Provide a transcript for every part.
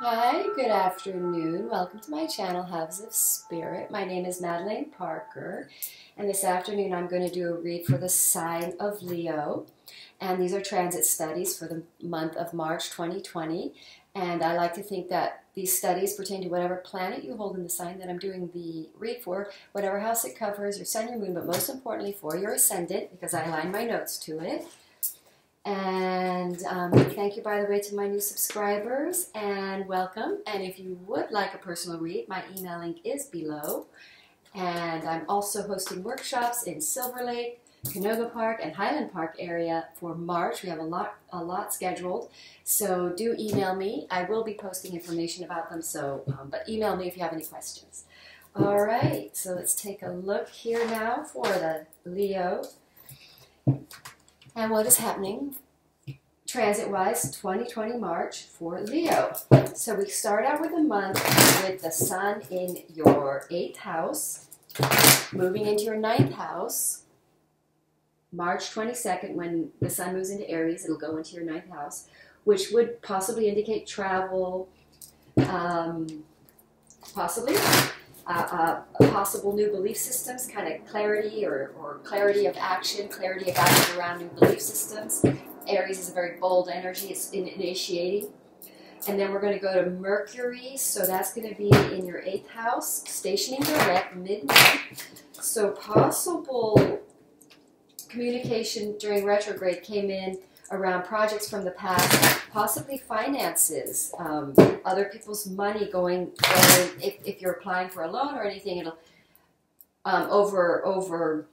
Hi, good afternoon. Welcome to my channel, Hubs of Spirit. My name is Madeleine Parker, and this afternoon I'm going to do a read for the sign of Leo. And these are transit studies for the month of March 2020. And I like to think that these studies pertain to whatever planet you hold in the sign that I'm doing the read for, whatever house it covers, your sun, your moon, but most importantly for your ascendant, because I align my notes to it. And thank you, by the way, to my new subscribers, and welcome. And if you would like a personal read, my email link is below. And I'm also hosting workshops in Silver Lake, Canoga Park, and Highland Park area for March. We have a lot scheduled, so do email me. I will be posting information about them, but email me if you have any questions. All right, so let's take a look here now for the Leo. And what is happening transit-wise 2020 March for Leo. So we start out with the month with the sun in your 8th house, moving into your 9th house. March 22nd, when the sun moves into Aries, it'll go into your 9th house, which would possibly indicate travel, possibly possible new belief systems, kind of clarity or clarity of action around new belief systems. Aries is a very bold energy. It's initiating. And then we're going to go to Mercury. So that's going to be in your 8th house, stationing direct mid-month. So possible communication during retrograde came in around projects from the past, possibly finances, other people's money going if you're applying for a loan or anything, it'll over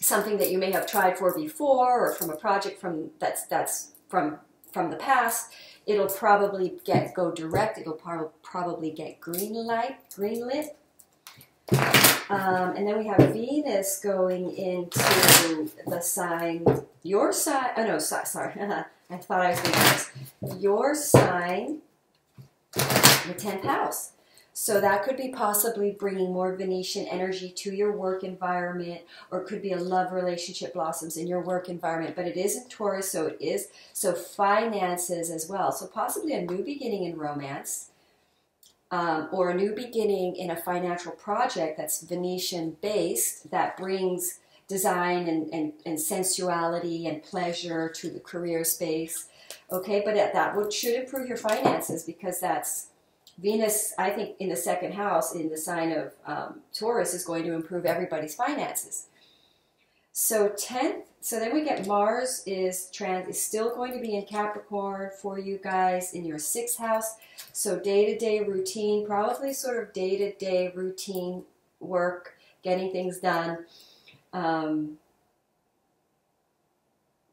something that you may have tried for before, or from a project that's from the past. It'll probably go direct. It'll probably get greenlit. And then we have Venus going into the sign, your sign, oh no, sorry, I thought I was doing this. Your sign, the 10th house. So that could be possibly bringing more Venetian energy to your work environment, or it could be a love relationship blossoms in your work environment, but it is in Taurus, so finances as well. So possibly a new beginning in romance, or a new beginning in a financial project that's Venetian-based, that brings design and sensuality and pleasure to the career space. Okay, but that should improve your finances, because that's Venus, I think, in the 2nd house, in the sign of Taurus, is going to improve everybody's finances. So 10th, so then we get Mars is still going to be in Capricorn for you guys in your 6th house. So day-to-day routine, probably sort of day-to-day routine work, getting things done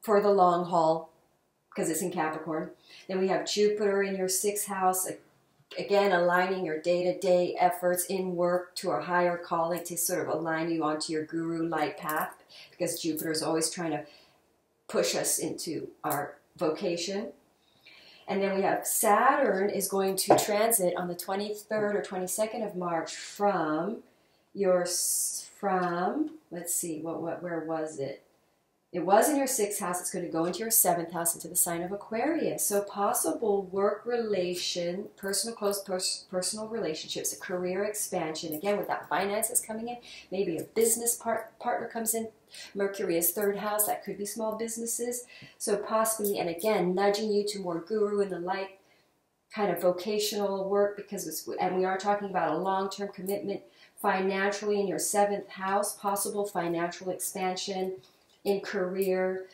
for the long haul, because it's in Capricorn. Then we have Jupiter in your 6th house, again, aligning your day-to-day efforts in work to a higher calling, to sort of align you onto your guru light path, because Jupiter is always trying to push us into our vocation. And then we have Saturn is going to transit on the 23rd or 22nd of March from let's see, where was it? It was in your 6th house. It's going to go into your 7th house, into the sign of Aquarius. So possible work relation, personal relationships, a career expansion. Again, with that finances coming in, maybe a business partner comes in. Mercury is 3rd house. That could be small businesses. So possibly, and again, nudging you to more guru in the light kind of vocational work, and we are talking about a long-term commitment financially in your 7th house, possible financial expansion in career,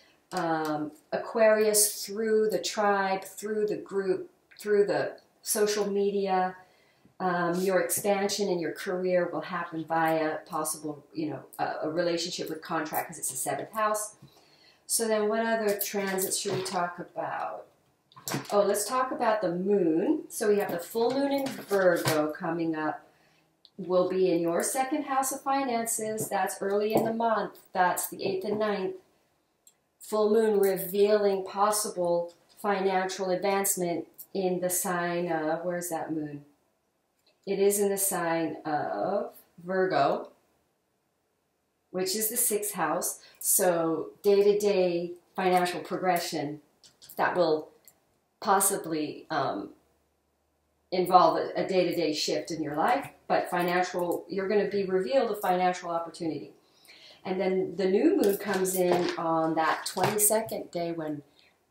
Aquarius through the tribe, through the group, through the social media. Your expansion in your career will happen via possible, a relationship with contract, because it's the 7th house. So then what other transits should we talk about? Oh, let's talk about the moon. So we have the full moon in Virgo coming up. Will be in your 2nd house of finances. That's early in the month. That's the 8th and 9th. Full moon revealing possible financial advancement in the sign of, where's that moon? It is in the sign of Virgo, which is the 6th house. So day-to-day financial progression that will possibly involve a day-to-day shift in your life, but you're going to be revealed a financial opportunity. And then the new moon comes in on that 22nd day when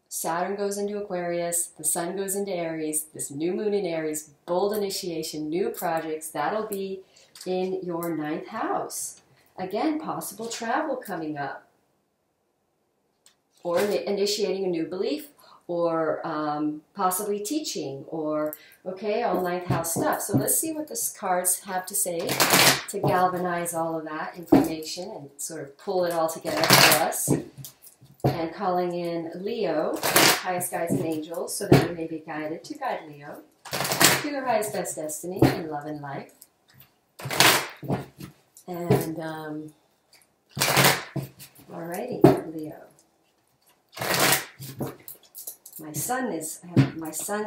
Saturn goes into Aquarius, the Sun goes into Aries, this new moon in Aries, bold initiation, new projects, that'll be in your 9th house. Again, possible travel coming up, or initiating a new belief, or possibly teaching, or, okay, all 9th house stuff. So let's see what the cards have to say to galvanize all of that information and sort of pull it all together for us. And calling in Leo, highest guides and angels, so that you may be guided to guide Leo to your highest best destiny in love and life. And, alrighty, Leo. My sons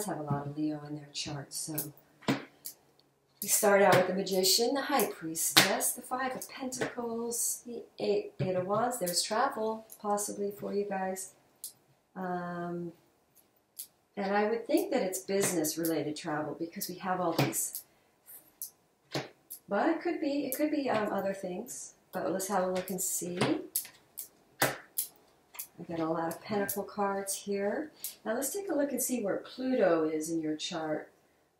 have a lot of Leo in their charts, so we start out with the Magician, the High Priestess, the Five of Pentacles, the Eight of Wands. There's travel, possibly, for you guys. And I would think that it's business-related travel because we have all these. But it could be other things. But let's have a look and see. I got a lot of Pentacle cards here. Now let's take a look and see where Pluto is in your chart.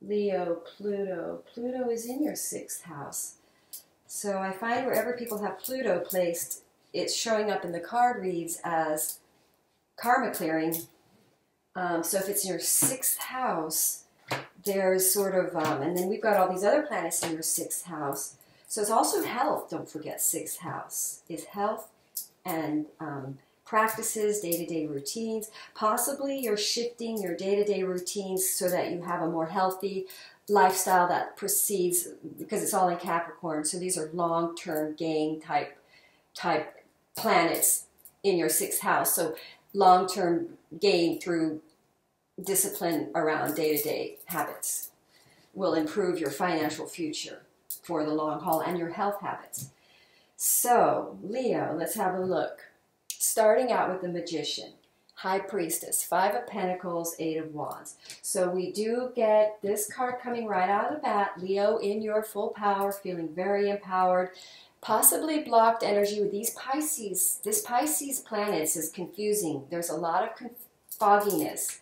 Leo, Pluto. Pluto is in your 6th house. So I find wherever people have Pluto placed, it's showing up in the card reads as karma clearing. So if it's in your 6th house, there's sort of, and then we've got all these other planets in your 6th house. So it's also health. Don't forget, 6th house is health and practices, day-to-day routines. Possibly you're shifting your day-to-day routines so that you have a more healthy lifestyle that proceeds, because it's all in Capricorn. So these are long-term gain type planets in your 6th house. So long-term gain through discipline around day-to-day habits will improve your financial future for the long haul and your health habits. So Leo, let's have a look. Starting out with the Magician, High Priestess, 5 of Pentacles, 8 of Wands. So we do get this card coming right out of the bat. Leo in your full power, feeling very empowered. Possibly blocked energy with these Pisces. This Pisces planets is confusing. There's a lot of fogginess.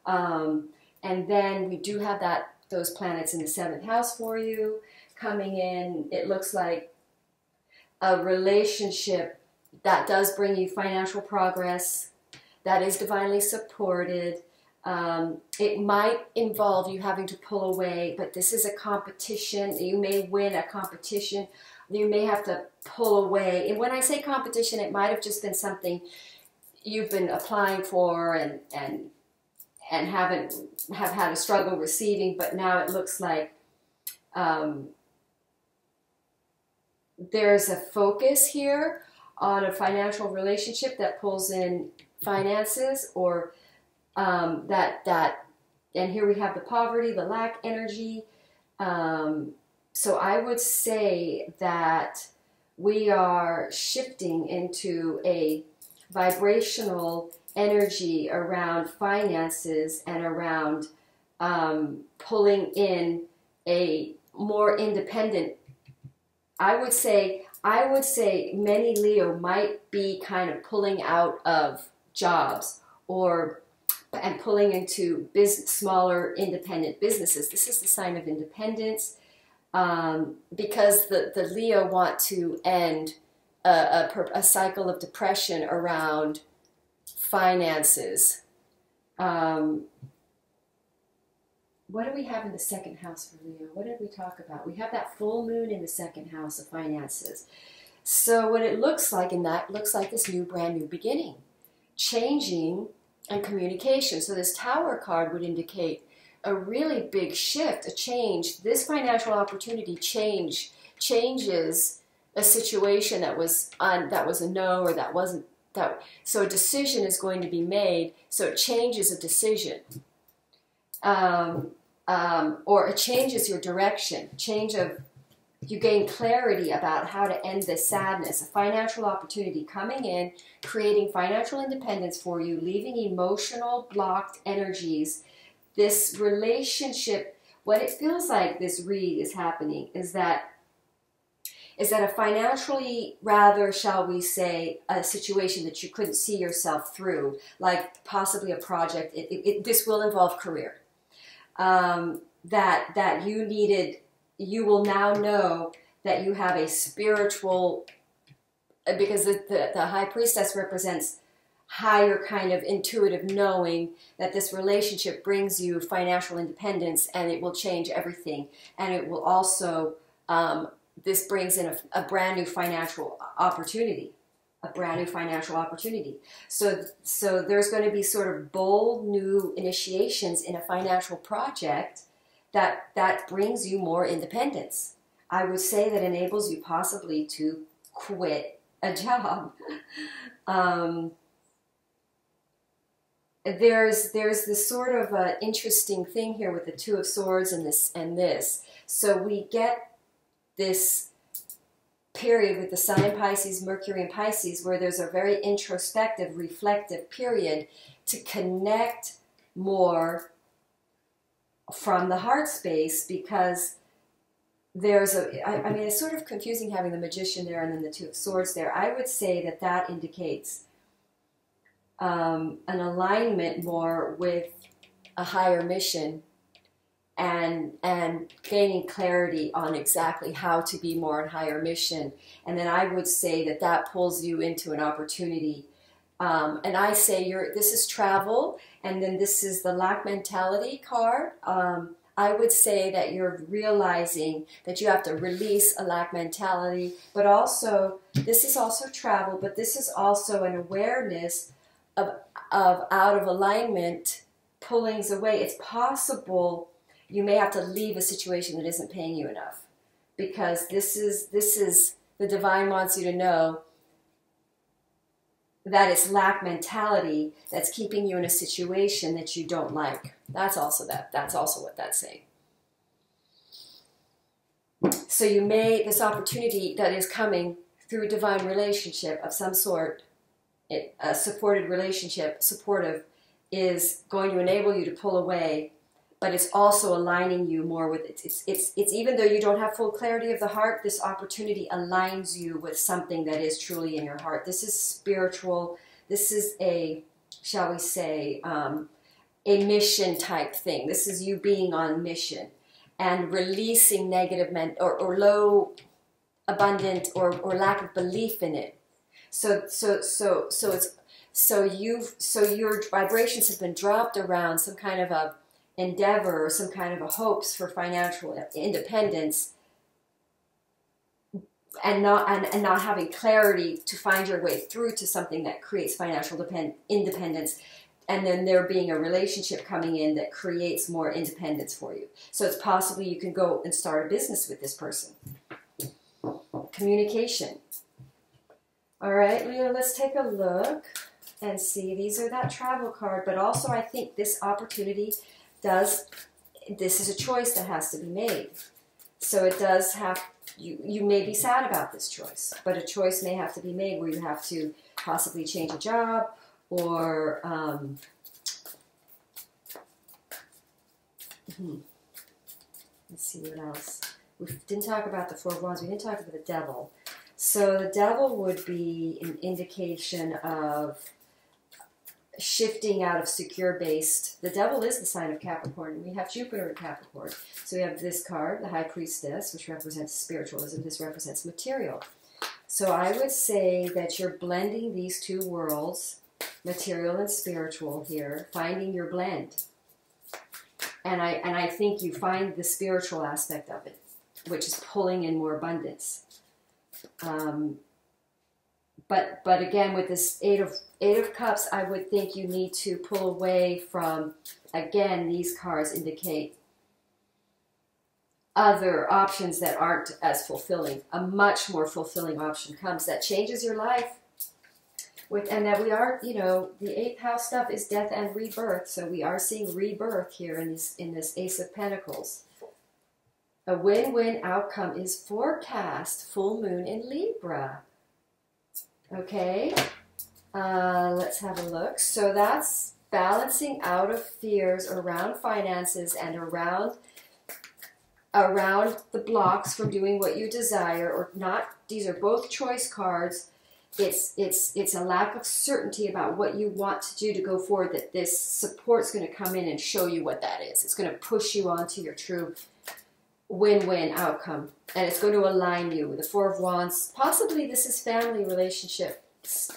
And then we do have those planets in the 7th house for you coming in. It looks like a relationship that does bring you financial progress, that is divinely supported. It might involve you having to pull away, but this is a competition. You may win a competition. You may have to pull away. And when I say competition, it might have just been something you've been applying for and have had a struggle receiving, but now it looks like there's a focus here on a financial relationship that pulls in finances, or and here we have the poverty, the lack energy. So I would say that we are shifting into a vibrational energy around finances and around pulling in a more independent. I would say many Leo might be kind of pulling out of jobs and pulling into smaller independent businesses. This is the sign of independence, because the Leo want to end a cycle of depression around finances. What do we have in the 2nd house for Leo? What did we talk about? We have that full moon in the 2nd house of finances. So what it looks like looks like this brand new beginning, changing and communication. So this Tower card would indicate a really big shift, a change. This financial opportunity changes a situation that was a no, or that wasn't that. So a decision is going to be made. So it changes a decision. Or it changes your direction, you gain clarity about how to end this sadness, a financial opportunity coming in, creating financial independence for you, leaving emotional blocked energies. This relationship what it feels like this read is happening is that a financially, rather, shall we say, a situation that you couldn't see yourself through, like possibly a project. This will involve career. That you needed, you will now know that you have a spiritual, because the high priestess represents higher kind of intuitive knowing that this relationship brings you financial independence, and it will change everything. And it will also, this brings in a brand new financial opportunity, So there's going to be sort of bold new initiations in a financial project that brings you more independence. I would say that enables you possibly to quit a job. There's this sort of interesting thing here with the Two of Swords and this. So we get this period with the sign in Pisces, Mercury in Pisces, where there's a very introspective, reflective period to connect more from the heart space, because there's I mean, it's sort of confusing having the Magician there and then the Two of Swords there. I would say that indicates an alignment more with a higher mission and gaining clarity on exactly how to be more on higher mission. And then I would say that pulls you into an opportunity. And I say this is travel, and then this is the lack mentality card. I would say that you're realizing that you have to release a lack mentality, but also this is also travel, but this is also an awareness of out of alignment, pullings away. It's possible you may have to leave a situation that isn't paying you enough, because this is the divine wants you to know that it's lack mentality that's keeping you in a situation that you don't like. That's also what that's saying. So you may, this opportunity that is coming through divine relationship of some sort, a supported relationship, supportive, is going to enable you to pull away, but it's also aligning you more with it's even though you don't have full clarity of the heart, this opportunity aligns you with something that is truly in your heart. This is spiritual. This is a, shall we say, a mission type thing. This is you being on mission and releasing negative or low abundant or lack of belief in it. So your vibrations have been dropped around some kind of a endeavor or some kind of a hopes for financial independence, and not having clarity to find your way through to something that creates financial independence, and then there being a relationship coming in that creates more independence for you. So it's possible you can go and start a business with this person. Communication. All right, Leo, let's take a look and see. These are that travel card, but also I think this opportunity this is a choice that has to be made. So it does have, you may be sad about this choice, but a choice may have to be made where you have to possibly change a job, or let's see what else. We didn't talk about the Four of Wands. We didn't talk about the Devil. So the Devil would be an indication of shifting out of secure-based. The Devil is the sign of Capricorn. We have Jupiter in Capricorn. So we have this card, the High Priestess, which represents spiritualism. This represents material. So I would say that you're blending these two worlds, material and spiritual here, finding your blend. And I think you find the spiritual aspect of it, which is pulling in more abundance. But again, with this Eight of Cups, I would think you need to pull away from, again, these cards indicate other options that aren't as fulfilling. A much more fulfilling option comes that changes your life. And that we are, you know, the 8th house stuff is death and rebirth. So we are seeing rebirth here in this Ace of Pentacles. A win-win outcome is forecast. Full moon in Libra. Okay, let's have a look. So that's balancing out of fears around finances and around around the blocks from doing what you desire or not. These are both choice cards. It's a lack of certainty about what you want to do to go forward, that this support's going to come in and show you what that is. It's going to push you onto your true win-win outcome, and it's going to align you with the Four of Wands. Possibly this is family relationships.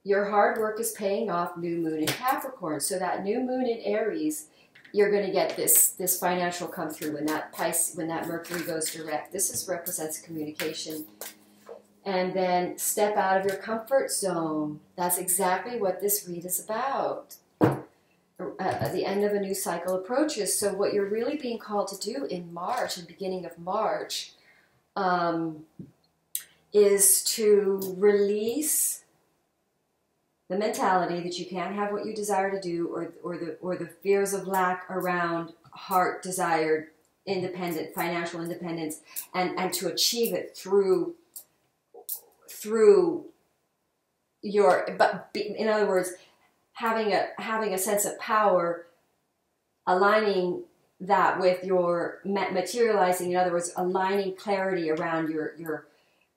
Your hard work is paying off. New moon in Capricorn. So that new moon in Aries, you're going to get this financial come through when that Mercury goes direct. This represents communication. And then step out of your comfort zone. That's exactly what this read is about. The end of a new cycle approaches. So what you're really being called to do in March, and beginning of March, is to release the mentality that you can't have what you desire to do, or the fears of lack around heart desired independent financial independence, and to achieve it through your, but in other words, having a sense of power, aligning that with your materializing. In other words, aligning clarity around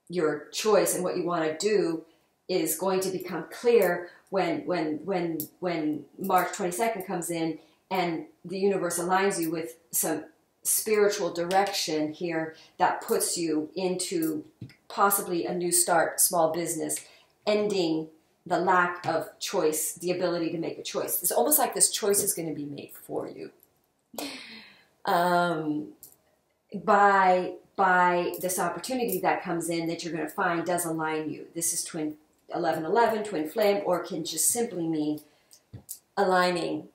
your choice and what you want to do is going to become clear when March 22nd comes in and the universe aligns you with some spiritual direction here that puts you into possibly a new start, small business, ending the lack of choice, the ability to make a choice. It's almost like this choice is going to be made for you by this opportunity that comes in that you're going to find does align you. This is twin 1111, twin flame, or can just simply mean aligning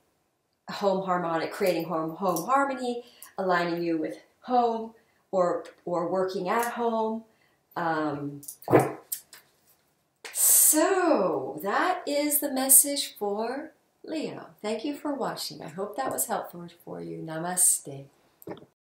home harmonic, creating home harmony, aligning you with home, or working at home. So that is the message for Leo. Thank you for watching. I hope that was helpful for you. Namaste.